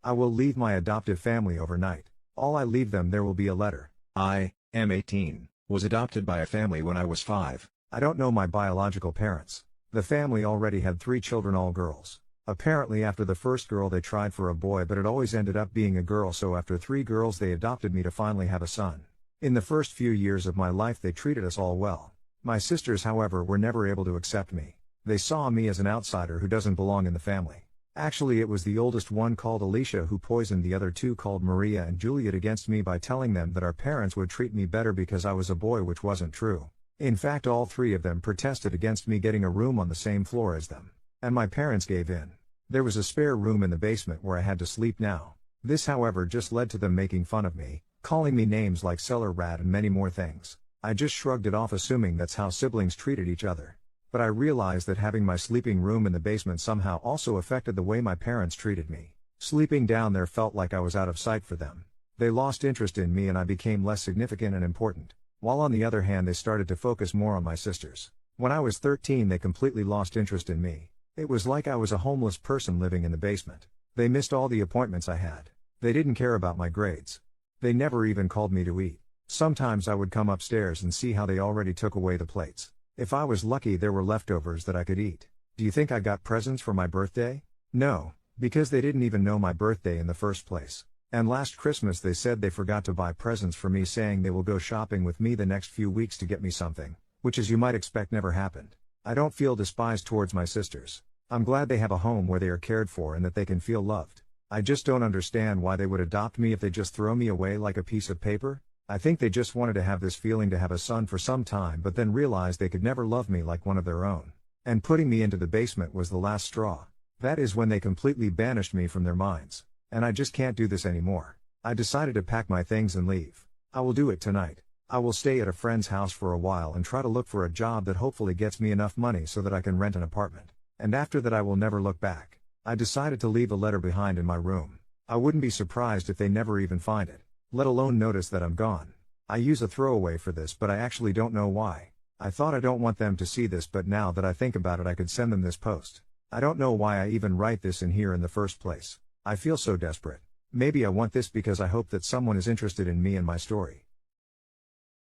I will leave my adoptive family overnight. All I leave them there will be a letter. I am 18, was adopted by a family when I was 5. I don't know my biological parents. The family already had 3 children, all girls. Apparently after the first girl they tried for a boy, but it always ended up being a girl, so after 3 girls they adopted me to finally have a son. In the first few years of my life they treated us all well. My sisters, however, were never able to accept me. They saw me as an outsider who doesn't belong in the family. Actually, it was the oldest one, called Alicia, who poisoned the other 2, called Maria and Juliet, against me by telling them that our parents would treat me better because I was a boy, which wasn't true. In fact, all 3 of them protested against me getting a room on the same floor as them. And my parents gave in. There was a spare room in the basement where I had to sleep now. This, however, just led to them making fun of me, calling me names like cellar rat and many more things. I just shrugged it off, assuming that's how siblings treated each other. But I realized that having my sleeping room in the basement somehow also affected the way my parents treated me. Sleeping down there felt like I was out of sight for them. They lost interest in me and I became less significant and important. While on the other hand they started to focus more on my sisters. When I was 13 they completely lost interest in me. It was like I was a homeless person living in the basement. They missed all the appointments I had. They didn't care about my grades. They never even called me to eat. Sometimes I would come upstairs and see how they already took away the plates. If I was lucky there were leftovers that I could eat. Do you think I got presents for my birthday? No, because they didn't even know my birthday in the first place. And last Christmas they said they forgot to buy presents for me, saying they will go shopping with me the next few weeks to get me something, which, as you might expect, never happened. I don't feel despised towards my sisters. I'm glad they have a home where they are cared for and that they can feel loved. I just don't understand why they would adopt me if they just throw me away like a piece of paper. I think they just wanted to have this feeling to have a son for some time, but then realized they could never love me like one of their own. And putting me into the basement was the last straw. That is when they completely banished me from their minds. And I just can't do this anymore. I decided to pack my things and leave. I will do it tonight. I will stay at a friend's house for a while and try to look for a job that hopefully gets me enough money so that I can rent an apartment. And after that I will never look back. I decided to leave a letter behind in my room. I wouldn't be surprised if they never even find it, let alone notice that I'm gone. I use a throwaway for this, but I actually don't know why. I thought I don't want them to see this, but now that I think about it I could send them this post. I don't know why I even write this in here in the first place. I feel so desperate. Maybe I want this because I hope that someone is interested in me and my story.